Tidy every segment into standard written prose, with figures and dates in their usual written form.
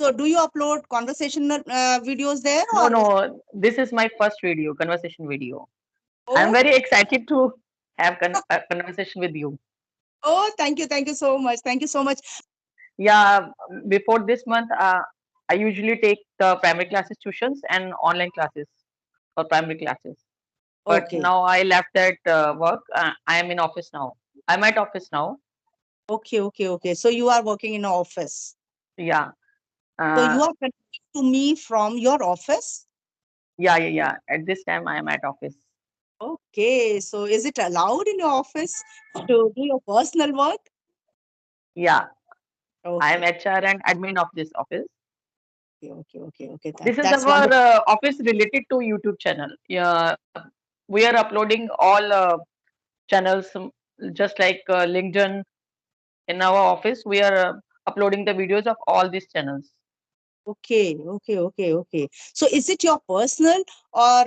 So do you upload conversational videos there No, or? no, this is my first video, conversation video. I'm Oh, very excited to have a conversation with you. oh, thank you. Thank you so much. Thank you so much. Yeah, before this month, I usually take the primary classes tuitions and online classes for primary classes. But Okay. now I left that work. I am in office now. I'm at office now. Okay. Okay. Okay. So you are working in an office. Yeah, So uh, you are connecting to me from your office. yeah. At this time, I am at office. Okay. So is it allowed in your office to do your personal work? Yeah, I am Okay. HR and admin of this office. Okay. Okay. Okay. Okay. This is That's our wonderful. office related to YouTube channel. Yeah, we are uploading all channels, just like LinkedIn. In our office, we are uploading the videos of all these channels. Okay. Okay. Okay. Okay. So is it your personal or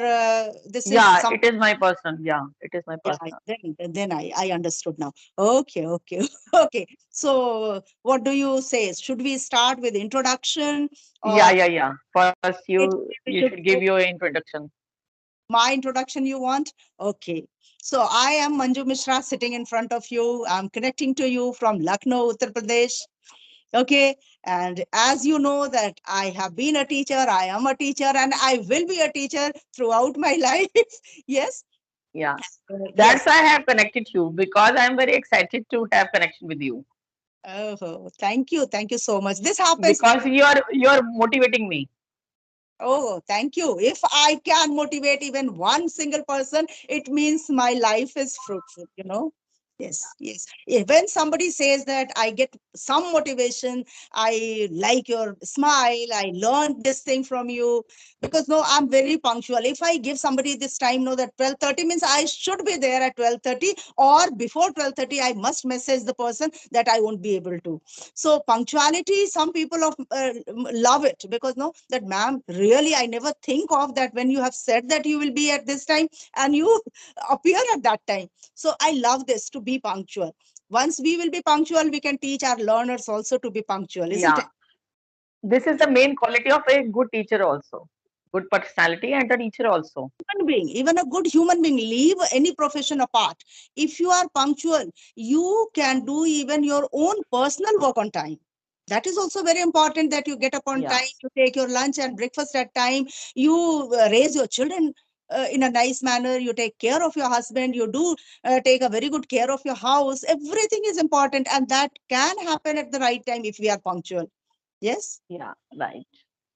this is Yeah, some? it is my personal. Yeah, it is my Yeah, personal. then I understood now. Okay, okay, okay. So what do you say? Should we start with introduction or Yeah. First, you we should should give go your introduction. my introduction you want? Okay. So I am Manju Mishra sitting in front of you. I'm connecting to you from Lucknow, Uttar Pradesh. Okay. And as you know that I have been a teacher, I am a teacher, and I will be a teacher throughout my life. Yes. Yeah, that's Yes. why I have connected you because I am very excited to have connection with you Oh, thank you. Thank you so much. This happens. because you are motivating me. Oh, thank you. If I can motivate even one single person, it means my life is fruitful. Yes, yes. When somebody says that I get some motivation, I like your smile, I learned this thing from you. Because no, I'm very punctual. If I give somebody this time, no, that 12:30 means I should be there at 12:30 or before 12:30, I must message the person that I won't be able to. So punctuality, some people love it because no, that ma'am, really, I never think of that when you have said that you will be at this time and you appear at that time. So I love this to be punctual. Once we will be punctual, we can teach our learners also to be punctual, isn't Yeah, it? this is the main quality of a good teacher also. Good personality and a teacher also. Human being, even a good human being, leave any profession apart. If you are punctual, you can do even your own personal work on time. That is also very important that you get up on Yeah, time, you take your lunch and breakfast at time, you raise your children in a nice manner, you take care of your husband, you do take a very good care of your house. Everything is important, and that can happen at the right time if we are punctual. Yes. yeah, right.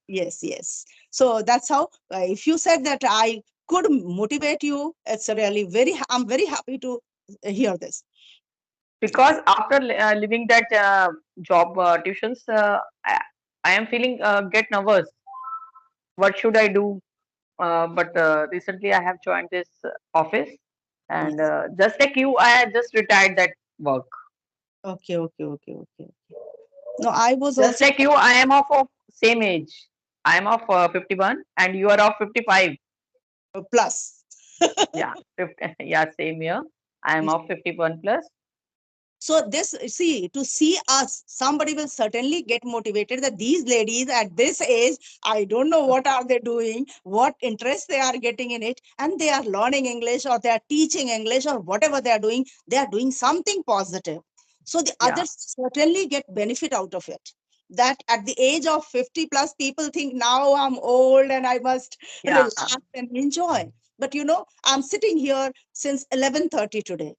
Yes, yes. So that's how, if you said that I could motivate you, it's really I'm very happy to hear this. Because after leaving that job tuitions, I am feeling get nervous. What should I do? But recently I have joined this office, and Yes. just like you, I had just retired that work. Okay, okay, okay, okay, okay. No, I was Just also like you, I am of same age. I am of 51, and you are of 55. plus. Yeah, 50, yeah, same year. I am of 51 plus. So this, see, to see us, somebody will certainly get motivated that these ladies at this age, I don't know what are they doing, what interest they are getting in it, and they are learning English or they are teaching English or whatever they are doing something positive. So the Yeah, others certainly get benefit out of it. That at the age of 50 plus, people think now I'm old and I must yeah, relax and enjoy. But I'm sitting here since 11:30 today.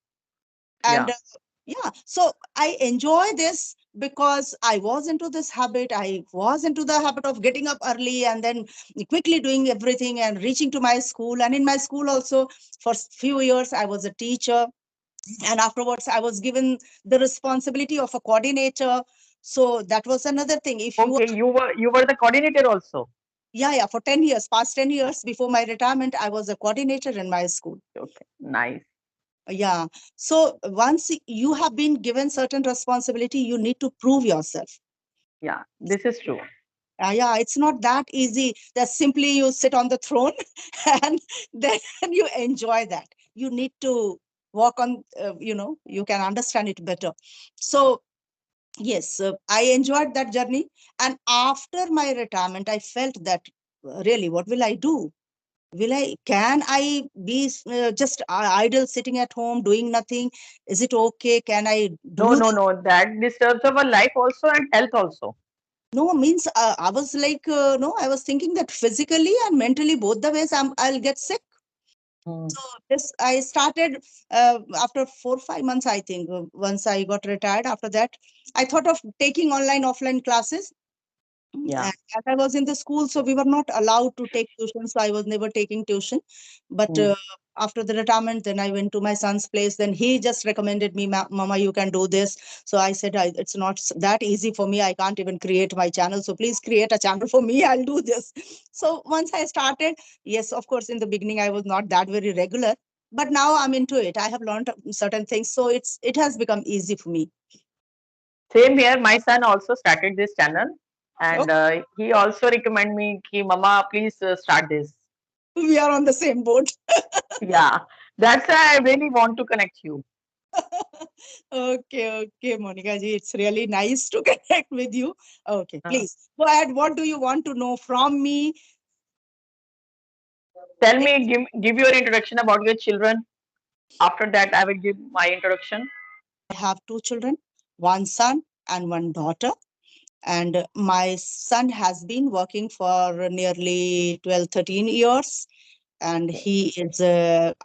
yeah, And yeah, so I enjoy this because I was into this habit. I was into the habit of getting up early and then quickly doing everything and reaching to my school. And in my school also, for few years, I was a teacher. And afterwards, I was given the responsibility of a coordinator. So that was another thing. If you, okay, you were the coordinator also. yeah, for 10 years, past 10 years before my retirement, I was a coordinator in my school. Okay, nice. Yeah. So once you have been given certain responsibility, you need to prove yourself. Yeah, this is true. Yeah, it's not that easy that simply you sit on the throne and then you enjoy that. You need to work on, you can understand it better. So Yes, I enjoyed that journey. And after my retirement, I felt that really, what will I do? Can I be just idle sitting at home doing nothing? Is it okay? Can I No, do no, this? no. That disturbs our life also and health also. No, means I was like, no, I was thinking that physically and mentally, both the ways, I'll get sick. Hmm. So this I started after 4 5 months, I think. Once I got retired, after that, I thought of taking online offline classes. Yeah. And as I was in the school, so we were not allowed to take tuition, so I was never taking tuition. But Hmm. after the retirement, then I went to my son's place. Then he just recommended me, Mama, you can do this. So I said, it's not that easy for me. I can't even create my channel. So please create a channel for me. I'll do this. So once I started, yes, of course, in the beginning, I was not that very regular. But now I'm into it. I have learned certain things, so it has become easy for me. Same here. My son also started this channel, Okay, and he also recommend me, "Ki Mama, please start this." we are on the same boat. Yeah, that's why I really want to connect you. Okay, okay, Monica ji, it's really nice to connect with you. Okay, Uh, please go ahead. What do you want to know from me? Tell Please. me, give your introduction about your children. After that, I will give my introduction. I have two children, one son and one daughter. And my son has been working for nearly 12, 13 years. And he is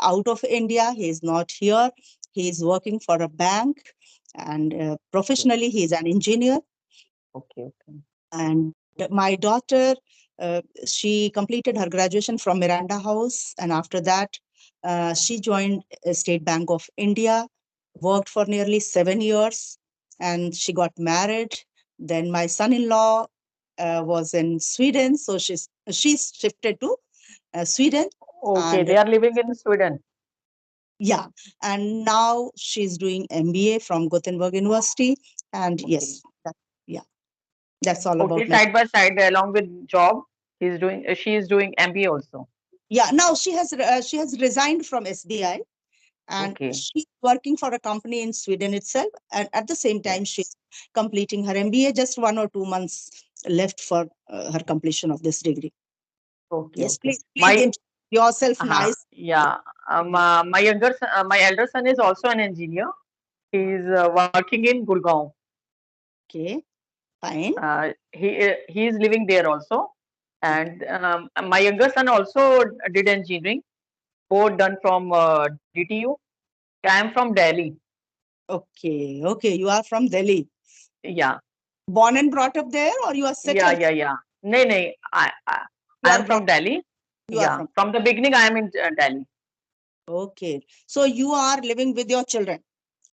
out of India. He is not here. He is working for a bank. And Okay, professionally, he is an engineer. okay, okay, And my daughter, she completed her graduation from Miranda House, and after that she joined State Bank of India, worked for nearly 7 years, and she got married. Then my son-in-law was in Sweden, so she's shifted to Sweden. okay. And They are living in Sweden. yeah, and now she's doing MBA from Gothenburg University. And Okay, yes, yeah, that's all okay. about my. Side by side, along with job, he's doing. She is doing MBA also. Yeah, now she has resigned from SBI, and Okay, she's working for a company in Sweden itself. And at the same okay, time, she's completing her MBA. Just 1 or 2 months left for her completion of this degree. okay, Yes, okay. please introduce yourself nice. Yeah. My elder son is also an engineer. He's working in Gurgaon. Okay, fine. He is living there also, and my younger son also did engineering, both done from DTU. I am from Delhi. Okay, okay. You are from Delhi, Yeah, born and brought up there, or you are yeah, settled? yeah, yeah. No, no, You I are am from. from Delhi. You are Yeah, from. from the beginning I am in Delhi. Okay, so you are living with your children,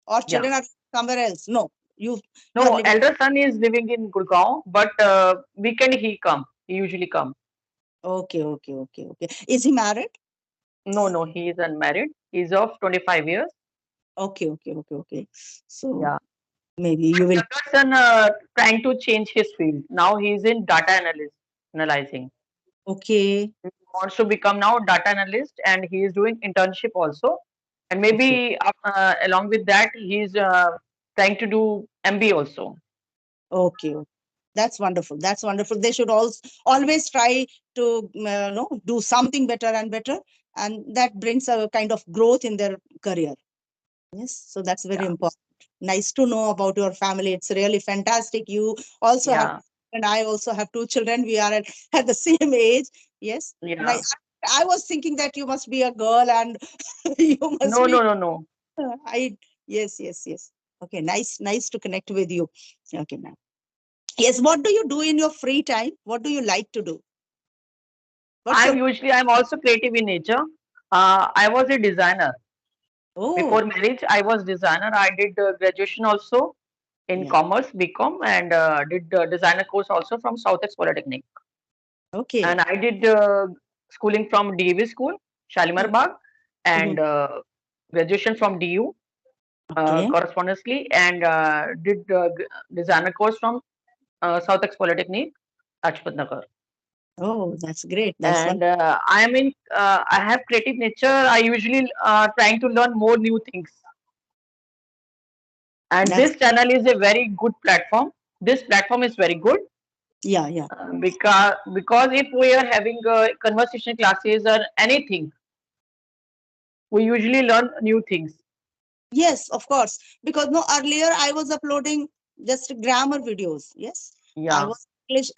or Yeah. children are somewhere else? No, you are No, living. elder son is living in Gurgaon, but weekend he come. He usually come. Okay, okay, okay, okay. Is he married? No, no, he is unmarried. He's of 25 years. Okay, okay, okay, okay. So Yeah. maybe My you will. younger son trying to change his field. Now he's in data analyst, analyzing. Okay, He wants to become now data analyst, and he is doing internship also. And okay, maybe along with that, he's trying to do MBA also. okay, okay. That's wonderful. That's wonderful. They should also always try to do something better and better, and that brings a kind of growth in their career. Yes, so that's very Yeah, important. Nice to know about your family. It's really fantastic. You also have, yeah, and I also have two children. We are at the same age. Yes, and yeah. I was thinking that you must be a girl and you must No, be. no, no, no. I yes, yes, yes. Okay, nice to connect with you. Okay, ma'am. Yes, what do you do in your free time? What do you like to do? What's your I'm also creative in nature. I was a designer oh before marriage. I was designer. I did graduation also in yeah, commerce, BCom, and did designer course also from Southex Polytechnic. okay. And I did schooling from DAV school, Shalimar Bagh, Mhm. and graduation from DU Okay. correspondingly, and did designer course from Southex Polytechnic, Ajpat Nagar. Oh, that's great. That's one. And I have creative nature. I usually trying to learn more new things. And That's this channel is a very good platform. This platform is very good yeah, yeah. because if we are having conversation classes or anything, we usually learn new things. Yes, of course. Because no, earlier I was uploading just grammar videos. Yes, I Yeah. was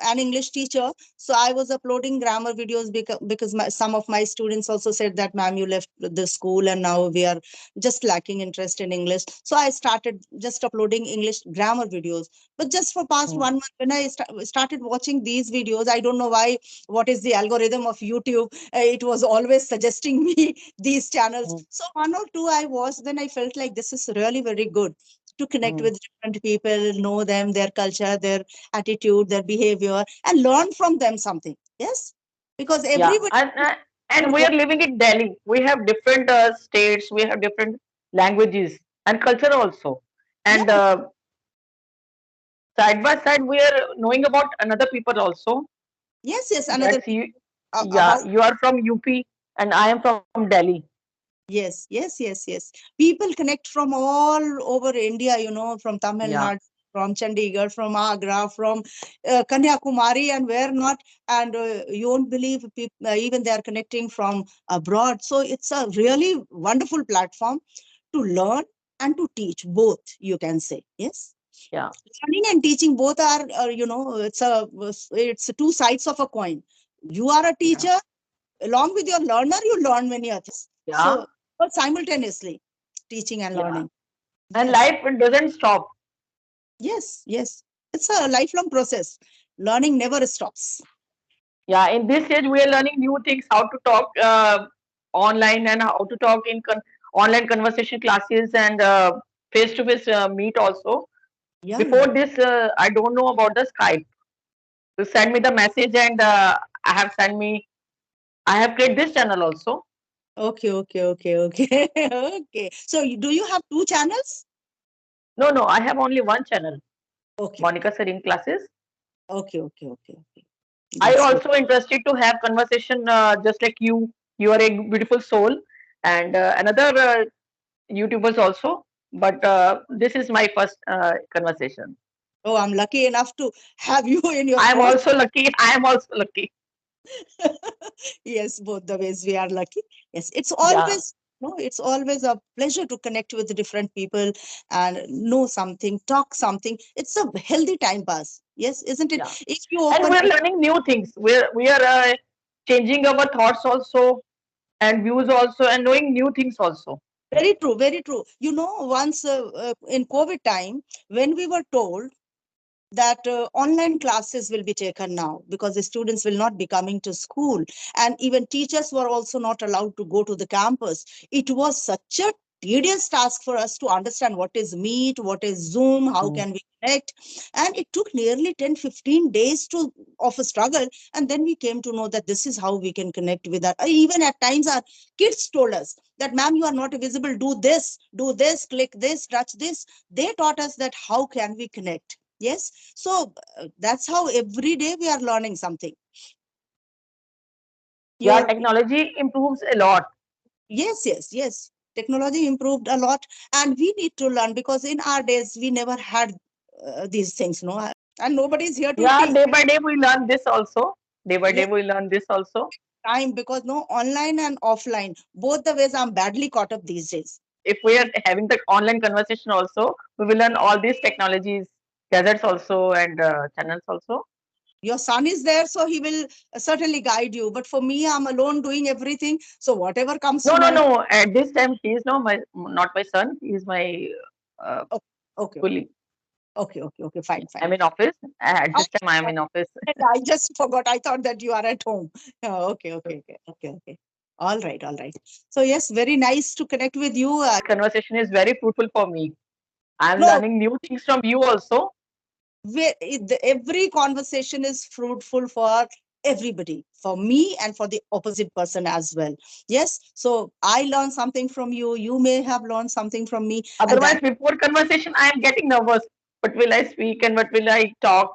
an English teacher, so I was uploading grammar videos because some of my students also said that, ma'am, you left the school and now we are just lacking interest in English. So I started just uploading English grammar videos. But just for past Mm, 1 month, when I started watching these videos, I don't know why. What is the algorithm of YouTube? It was always suggesting me these channels. mm, So one or two I watched, then I felt like this is really very good to connect mm. with different people, know them, their culture, their attitude, their behavior, and learn from them something. Yes, because Yeah, everybody. and we are living in Delhi. We have different states. We have different languages and culture also. Yeah, And side by side, we are knowing about another people also. yes, yes. Another That's you. Yeah, about. you are from UP and I am from Delhi. Yes, yes, yes, yes. People connect from all over India, from Tamil Yeah, Nadu, from Chandigarh, from Agra, from Kanyakumari, and where not. And you won't believe even they are connecting from abroad. So it's a really wonderful platform to learn and to teach both, you can say. Yes. yeah, Learning and teaching both are, it's two sides of a coin. You are a yeah, teacher, along with your learner, you learn many other things. yeah, So, but simultaneously, teaching and yeah. learning. And Yes, life doesn't stop. yes, yes. It's a lifelong process. Learning never stops. Yeah, in this age, we are learning new things, how to talk online and how to talk in online conversation classes and face-to-face meet also. Yeah, Before yeah. this, I don't know about the Skype. You send me the message and I have sent me, I have created this channel also. Okay, okay, okay, okay. Okay. So, do you have two channels? No, no, I have only one channel, Okay, okay, Monica Serene Classes. okay, okay, okay, okay. I That's good. also interested to have conversation just like you. You are a beautiful soul, and another YouTubers also. But this is my first conversation. Oh, I'm lucky enough to have you in your I am first. also lucky. I am also lucky. Yes, both the ways we are lucky. Yes, it's Yeah, always no, it's always a pleasure to connect with the different people and know something, talk something. It's a healthy time pass. Yes, isn't it? yeah. If you And open we are learning new things. We are changing our thoughts also and views also and knowing new things also. very true, very true. Once in COVID time, when we were told that online classes will be taken now because the students will not be coming to school, and even teachers were also not allowed to go to the campus. It was such a tedious task for us to understand what is Meet, what is Zoom, how Mm. can we connect, and it took nearly 10-15 days of a struggle. And then we came to know that this is how we can connect with our, even at times our kids told us that, ma'am, you are not visible, do this, click this, touch this. They taught us that how can we connect. Yes. So that's how every day we are learning something. Yeah, Your technology improves a lot. Yes, yes, yes. Technology improved a lot, and we need to learn because in our days we never had these things, no, and nobody is here to Yeah, teach day by day we learn this also. Day by day yes, we learn this also. time because no online and offline both the ways I'm badly caught up these days. If we are having the online conversation also, we will learn all these technologies, gadgets also, and channels also. Your son is there, so he will certainly guide you. But for me, I'm alone doing everything. So whatever comes No, to no, my no. At this time, he is not my son. He is my uh, oh, okay, okay, colleague. okay, okay, okay, fine, I'm fine, in fine. office. At this time, I am in office. I just forgot. I thought that you are at home. Oh, okay, okay, okay, okay, okay. All right, all right. So yes, very nice to connect with you. This conversation is very fruitful for me. I'm No, learning new things from you also. every conversation is fruitful for everybody, for me and for the opposite person as well. Yes. So I learned something from you. You may have learned something from me, and that Otherwise, before conversation, I am getting nervous. What will I speak and what will I talk?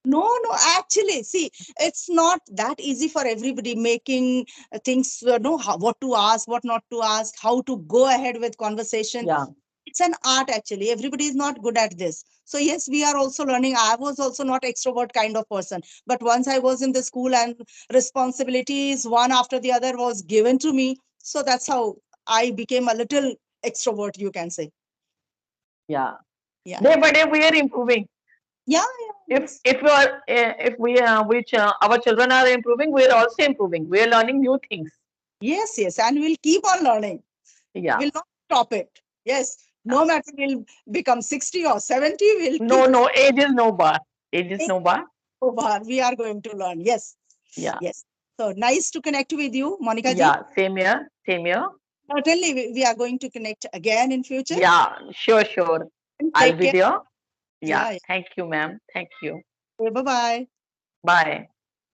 no, no, actually, see, it's not that easy for everybody making things, know how, what to ask, what not to ask, how to go ahead with conversation. Yeah, it's an art actually. Everybody is not good at this. So yes, we are also learning. I was also not extrovert kind of person, but once I was in the school and responsibilities one after the other was given to me, so that's how I became a little extrovert, you can say. Yeah. Yeah, Day by day, we are improving. yeah, yeah, yes, If we are, if we, which our children are improving, we are also improving. We are learning new things. yes, yes, and we'll keep on learning. Yeah. We'll not stop it. Yes, no matter we'll become 60 or 70, we'll No, keep no, age is no bar. Age is going. no bar. We are going to learn. Yes, Yeah. yes. So nice to connect with you, Monica ji. Yeah. Same here. Same here. Certainly, we are going to connect again in future. Yeah. Sure, sure. And I'll take be care. there. Yeah. Yeah. Thank you, ma'am. Thank you. Yeah. Bye bye. Bye.